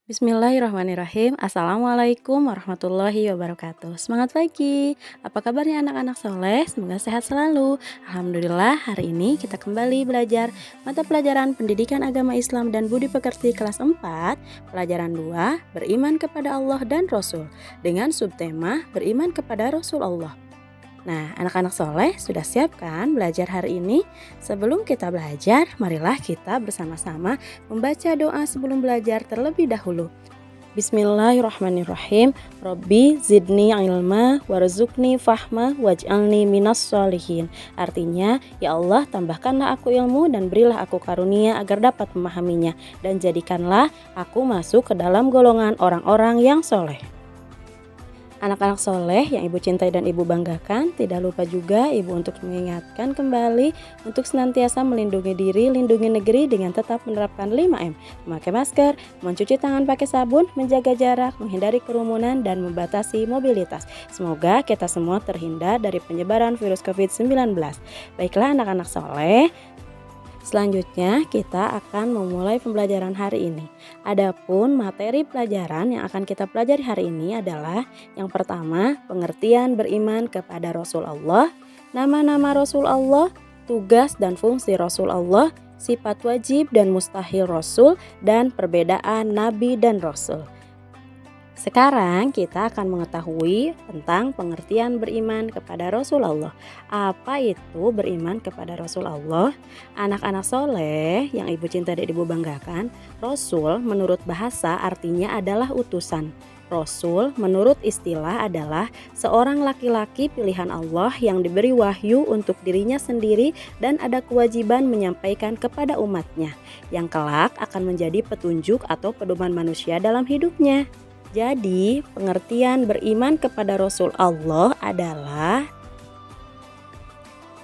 Bismillahirrahmanirrahim. Assalamualaikum warahmatullahi wabarakatuh. Semangat pagi. Apa kabarnya anak-anak soleh? Semoga sehat selalu. Alhamdulillah, hari ini kita kembali belajar mata pelajaran Pendidikan Agama Islam dan Budi Pekerti kelas 4, pelajaran 2, beriman kepada Allah dan Rasul, dengan subtema beriman kepada Rasul Allah. Nah, anak-anak soleh sudah siap kan belajar hari ini? Sebelum kita belajar, marilah kita bersama-sama membaca doa sebelum belajar terlebih dahulu. Bismillahirrahmanirrahim. Robbi zidni ilma warzuqni fahma waj'alni minas solihin. Artinya, ya Allah, tambahkanlah aku ilmu dan berilah aku karunia agar dapat memahaminya, dan jadikanlah aku masuk ke dalam golongan orang-orang yang soleh. Anak-anak soleh yang ibu cintai dan ibu banggakan, tidak lupa juga ibu untuk mengingatkan kembali untuk senantiasa melindungi diri, lindungi negeri dengan tetap menerapkan 5M, memakai masker, mencuci tangan pakai sabun, menjaga jarak, menghindari kerumunan, dan membatasi mobilitas. Semoga kita semua terhindar dari penyebaran virus COVID-19. Baiklah anak-anak soleh, selanjutnya kita akan memulai pembelajaran hari ini. Adapun materi pelajaran yang akan kita pelajari hari ini adalah yang pertama, pengertian beriman kepada Rasul Allah, nama-nama Rasul Allah, tugas dan fungsi Rasul Allah, sifat wajib dan mustahil Rasul, dan perbedaan Nabi dan Rasul. Sekarang kita akan mengetahui tentang pengertian beriman kepada Rasul Allah. Apa itu beriman kepada Rasul Allah? Anak-anak soleh yang ibu cinta dan ibu banggakan, Rasul menurut bahasa artinya adalah utusan. Rasul menurut istilah adalah seorang laki-laki pilihan Allah yang diberi wahyu untuk dirinya sendiri dan ada kewajiban menyampaikan kepada umatnya, yang kelak akan menjadi petunjuk atau pedoman manusia dalam hidupnya. Jadi, pengertian beriman kepada Rasul Allah adalah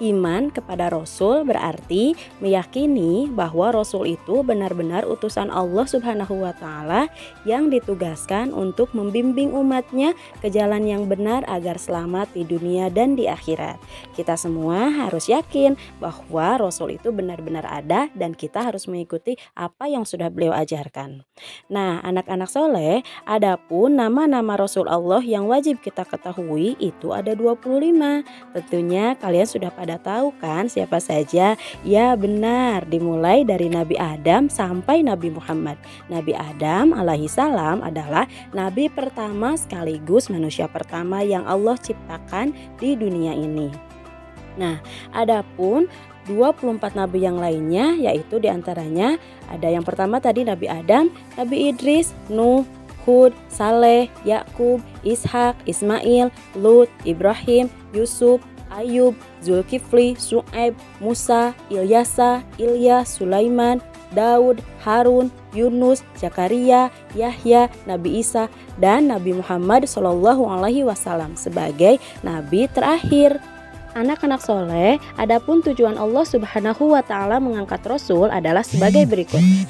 iman kepada Rasul berarti meyakini bahwa Rasul itu benar-benar utusan Allah Subhanahu wa Ta'ala yang ditugaskan untuk membimbing umatnya ke jalan yang benar agar selamat di dunia dan di akhirat. Kita semua harus yakin bahwa Rasul itu benar-benar ada dan kita harus mengikuti apa yang sudah beliau ajarkan. Nah, anak-anak soleh, adapun nama-nama Rasul Allah yang wajib kita ketahui itu ada 25. Tentunya kalian sudah pada tahu kan siapa saja? Ya benar, dimulai dari Nabi Adam sampai Nabi Muhammad. Nabi Adam alaihi salam adalah nabi pertama sekaligus manusia pertama yang Allah ciptakan di dunia ini. Nah, adapun 24 nabi yang lainnya yaitu diantaranya ada yang pertama tadi Nabi Adam, Nabi Idris, Nuh, Hud, Saleh, Yakub, Ishak, Ismail, Lut, Ibrahim, Yusuf, Ayub, Zulkifli, Syuaib, Musa, Ilyasa, Ilyas, Sulaiman, Daud, Harun, Yunus, Zakaria, Yahya, Nabi Isa, dan Nabi Muhammad SAW sebagai nabi terakhir. Anak-anak soleh, adapun tujuan Allah Subhanahu wa Ta'ala mengangkat Rasul adalah sebagai berikut. 1.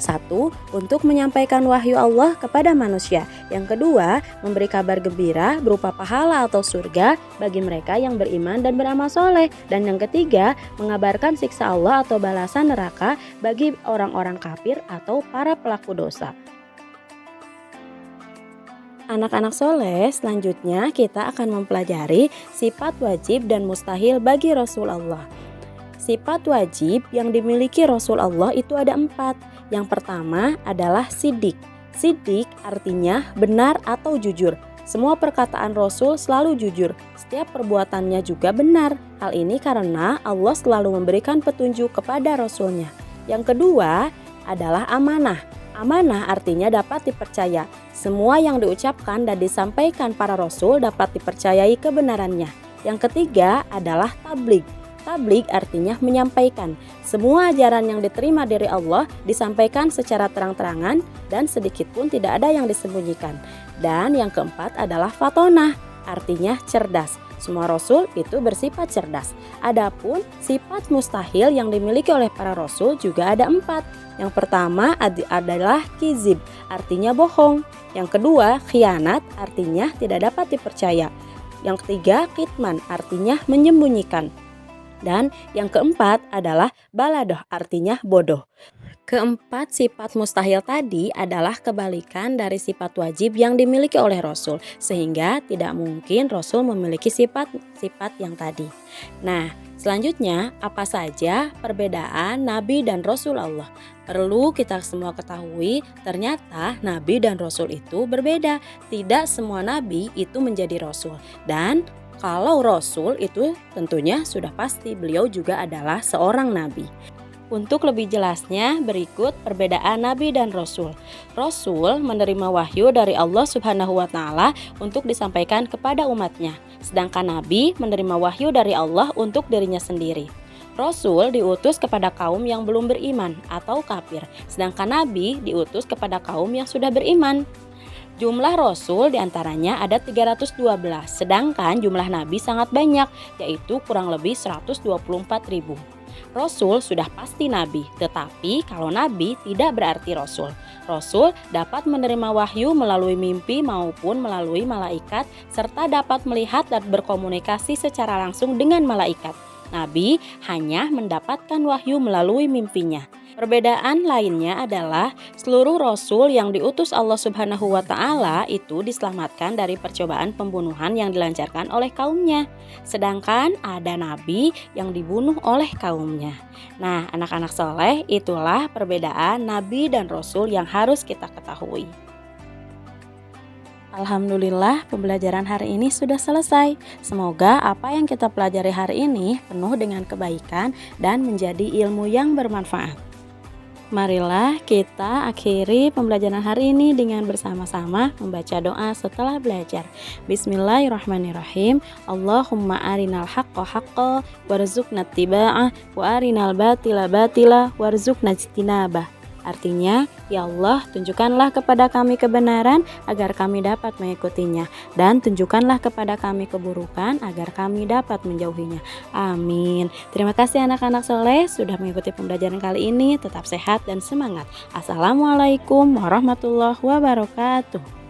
Untuk menyampaikan wahyu Allah kepada manusia. Yang kedua, memberi kabar gembira berupa pahala atau surga bagi mereka yang beriman dan beramal soleh. Dan yang ketiga, mengabarkan siksa Allah atau balasan neraka bagi orang-orang kafir atau para pelaku dosa. Anak-anak soleh, selanjutnya kita akan mempelajari sifat wajib dan mustahil bagi Rasul Allah. Sifat wajib yang dimiliki Rasul Allah itu ada 4. Yang pertama adalah sidik. Sidik artinya benar atau jujur. Semua perkataan Rasul selalu jujur. Setiap perbuatannya juga benar. Hal ini karena Allah selalu memberikan petunjuk kepada Rasulnya. Yang kedua adalah amanah. Amanah artinya dapat dipercaya. Semua yang diucapkan dan disampaikan para rasul dapat dipercayai kebenarannya. Yang ketiga adalah tabligh. Tabligh artinya menyampaikan. Semua ajaran yang diterima dari Allah disampaikan secara terang-terangan dan sedikit pun tidak ada yang disembunyikan. Dan yang keempat adalah fatonah, artinya cerdas. Semua rasul itu bersifat cerdas. Adapun sifat mustahil yang dimiliki oleh para rasul juga ada 4. Yang pertama adalah kizib, artinya bohong. Yang kedua, khianat, artinya tidak dapat dipercaya. Yang ketiga, kitman, artinya menyembunyikan. Dan yang keempat adalah baladoh, artinya bodoh. Keempat sifat mustahil tadi adalah kebalikan dari sifat wajib yang dimiliki oleh Rasul, sehingga tidak mungkin Rasul memiliki sifat-sifat yang tadi. Nah, selanjutnya apa saja perbedaan Nabi dan Rasul Allah? Perlu kita semua ketahui, ternyata Nabi dan Rasul itu berbeda. Tidak semua Nabi itu menjadi Rasul. Dan kalau Rasul itu tentunya sudah pasti beliau juga adalah seorang Nabi. Untuk lebih jelasnya, berikut perbedaan Nabi dan Rasul. Rasul menerima wahyu dari Allah Subhanahu wa Ta'ala untuk disampaikan kepada umatnya, sedangkan Nabi menerima wahyu dari Allah untuk dirinya sendiri. Rasul diutus kepada kaum yang belum beriman atau kafir, sedangkan Nabi diutus kepada kaum yang sudah beriman. Jumlah Rasul diantaranya ada 312, sedangkan jumlah Nabi sangat banyak, yaitu kurang lebih 124.000. Rasul sudah pasti Nabi, tetapi kalau Nabi tidak berarti Rasul. Rasul dapat menerima wahyu melalui mimpi maupun melalui malaikat, serta dapat melihat dan berkomunikasi secara langsung dengan malaikat. Nabi hanya mendapatkan wahyu melalui mimpinya. Perbedaan lainnya adalah seluruh Rasul yang diutus Allah Subhanahu wa Ta'ala itu diselamatkan dari percobaan pembunuhan yang dilancarkan oleh kaumnya. Sedangkan ada Nabi yang dibunuh oleh kaumnya. Nah, anak-anak soleh, itulah perbedaan Nabi dan Rasul yang harus kita ketahui. Alhamdulillah, pembelajaran hari ini sudah selesai. Semoga apa yang kita pelajari hari ini penuh dengan kebaikan dan menjadi ilmu yang bermanfaat. Marilah kita akhiri pembelajaran hari ini dengan bersama-sama membaca doa setelah belajar. Bismillahirrahmanirrahim. Allahumma arinal haqqa haqqa warzuqna ittiba'ah wa arinal batila batila warzuqna ijtinabah. Artinya, ya Allah, tunjukkanlah kepada kami kebenaran agar kami dapat mengikutinya, dan tunjukkanlah kepada kami keburukan agar kami dapat menjauhinya. Amin. Terima kasih anak-anak soleh sudah mengikuti pembelajaran kali ini. Tetap sehat dan semangat. Assalamualaikum warahmatullahi wabarakatuh.